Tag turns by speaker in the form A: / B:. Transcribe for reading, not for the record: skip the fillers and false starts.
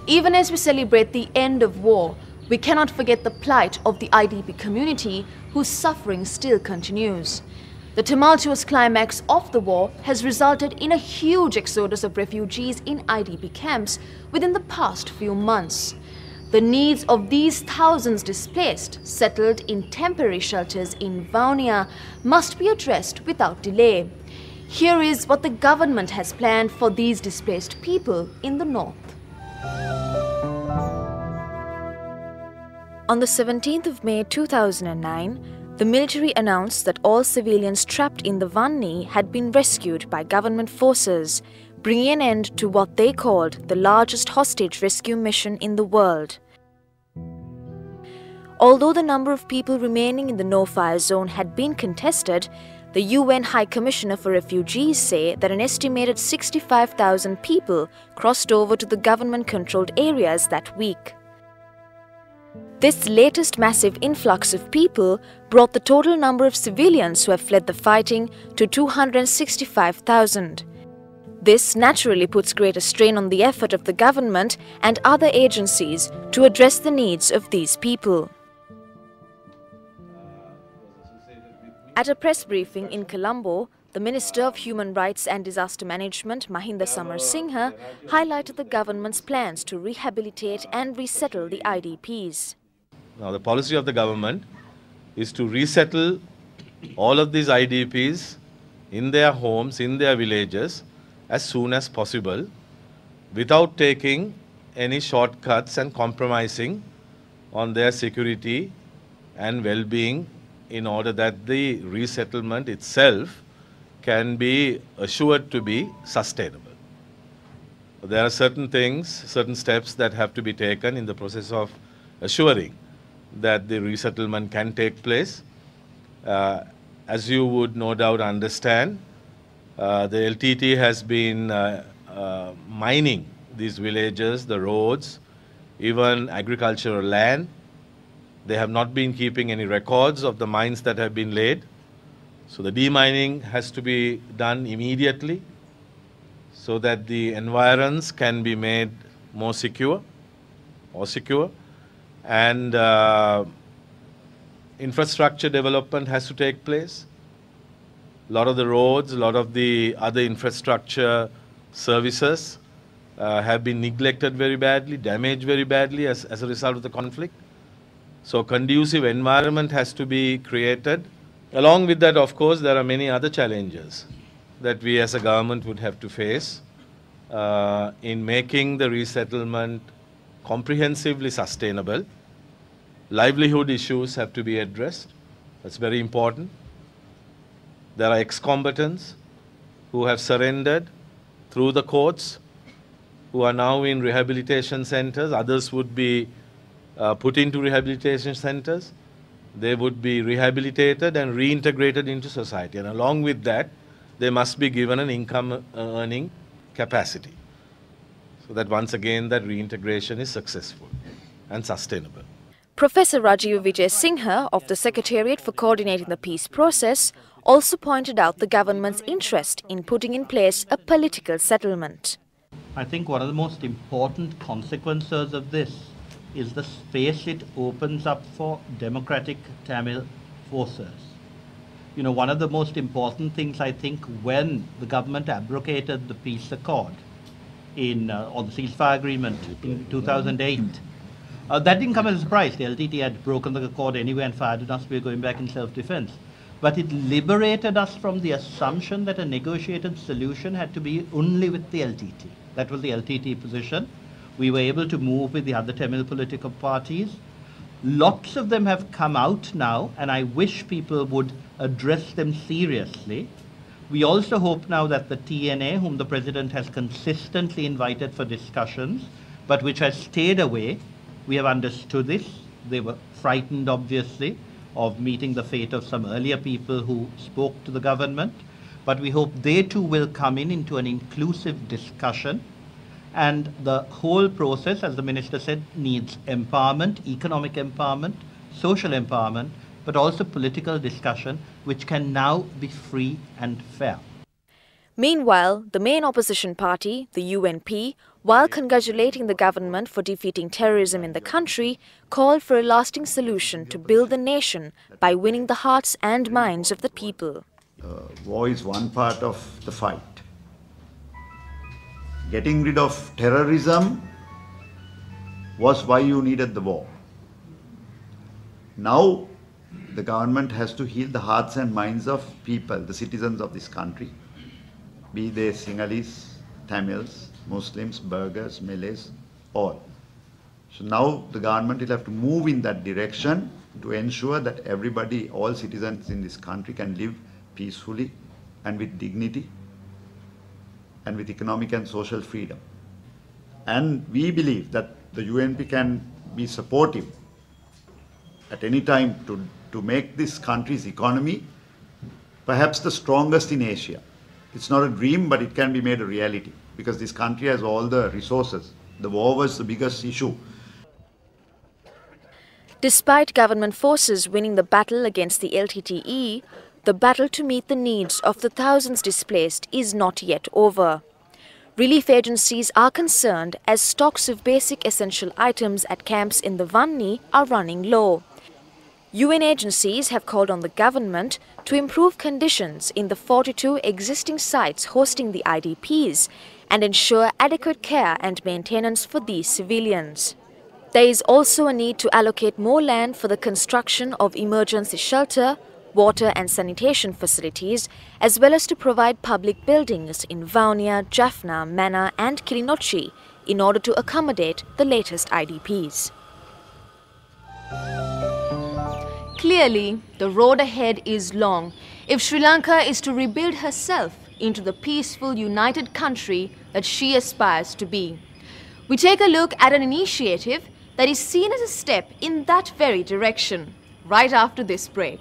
A: Even as we celebrate the end of war, we cannot forget the plight of the IDP community whose suffering still continues. The tumultuous climax of the war has resulted in a huge exodus of refugees in IDP camps within the past few months. The needs of these thousands displaced, settled in temporary shelters in Vaunia, must be addressed without delay. Here is what the government has planned for these displaced people in the north. On the 17th of May 2009, the military announced that all civilians trapped in the Vanni had been rescued by government forces, bringing an end to what they called the largest hostage rescue mission in the world. Although the number of people remaining in the no-fire zone had been contested, the UN High Commissioner for Refugees say that an estimated 65,000 people crossed over to the government-controlled areas that week. This latest massive influx of people brought the total number of civilians who have fled the fighting to 265,000. This naturally puts greater strain on the effort of the government and other agencies to address the needs of these people. At a press briefing in Colombo, the Minister of Human Rights and Disaster Management, Mahinda Rajapaksa, highlighted the government's plans to rehabilitate and resettle the IDPs.
B: Now, the policy of the government is to resettle all of these IDPs in their homes, in their villages, as soon as possible, without taking any shortcuts and compromising on their security and well-being, in order that the resettlement itself can be assured to be sustainable. There are certain things, certain steps that have to be taken in the process of assuring that the resettlement can take place. As you would no doubt understand, the LTTE has been mining these villages, the roads, even agricultural land. They have not been keeping any records of the mines that have been laid. So the demining has to be done immediately so that the environs can be made more secure and infrastructure development has to take place. A lot of the roads, a lot of the other infrastructure services have been neglected very badly, damaged very badly as a result of the conflict. So conducive environment has to be created. Along with that, of course, there are many other challenges that we as a government would have to face in making the resettlement comprehensively sustainable. Livelihood issues have to be addressed. That's very important. There are ex-combatants who have surrendered through the courts, who are now in rehabilitation centers. Others would be put into rehabilitation centers. They would be rehabilitated and reintegrated into society. And along with that, they must be given an income earning capacity, so that once again that reintegration is successful and sustainable.
A: Professor Rajiv Vijay Singha of the Secretariat for Coordinating the Peace Process also pointed out the government's interest in putting in place a political settlement.
C: I think one of the most important consequences of this is the space it opens up for democratic Tamil forces. You know, one of the most important things, I think, when the government abrogated the peace accord or the ceasefire agreement in 2008, that didn't come as a surprise. The LTTE had broken the accord anyway and fired at us. We were going back in self-defense. But it liberated us from the assumption that a negotiated solution had to be only with the LTTE. That was the LTTE position. We were able to move with the other Tamil political parties. Lots of them have come out now, and I wish people would address them seriously. We also hope now that the TNA, whom the President has consistently invited for discussions, but which has stayed away, we have understood this. They were frightened, obviously, of meeting the fate of some earlier people who spoke to the government. But we hope they too will come into an inclusive discussion. And the whole process, as the Minister said, needs empowerment, economic empowerment, social empowerment, but also political discussion, which can now be free and fair.
A: Meanwhile, the main opposition party, the UNP, while congratulating the government for defeating terrorism in the country, called for a lasting solution to build the nation by winning the hearts and minds of the people.
D: War is one part of the fight. Getting rid of terrorism was why you needed the war. Now, the government has to heal the hearts and minds of people, the citizens of this country, be they Sinhalese, Tamils, Muslims, Burghers, Malays, all. So now the government will have to move in that direction to ensure that everybody, all citizens in this country can live peacefully and with dignity and with economic and social freedom. And we believe that the UNP can be supportive at any time to make this country's economy perhaps the strongest in Asia. It's not a dream, but it can be made a reality because this country has all the resources. The war was the biggest issue.
A: Despite government forces winning the battle against the LTTE, the battle to meet the needs of the thousands displaced is not yet over. Relief agencies are concerned as stocks of basic essential items at camps in the Vanni are running low. UN agencies have called on the government to improve conditions in the 42 existing sites hosting the IDPs and ensure adequate care and maintenance for these civilians. There is also a need to allocate more land for the construction of emergency shelter, water and sanitation facilities, as well as to provide public buildings in Vaunia, Jaffna, Mana and Kilinochchi in order to accommodate the latest IDPs. Clearly, the road ahead is long if Sri Lanka is to rebuild herself into the peaceful, united country that she aspires to be. We take a look at an initiative that is seen as a step in that very direction right after this break.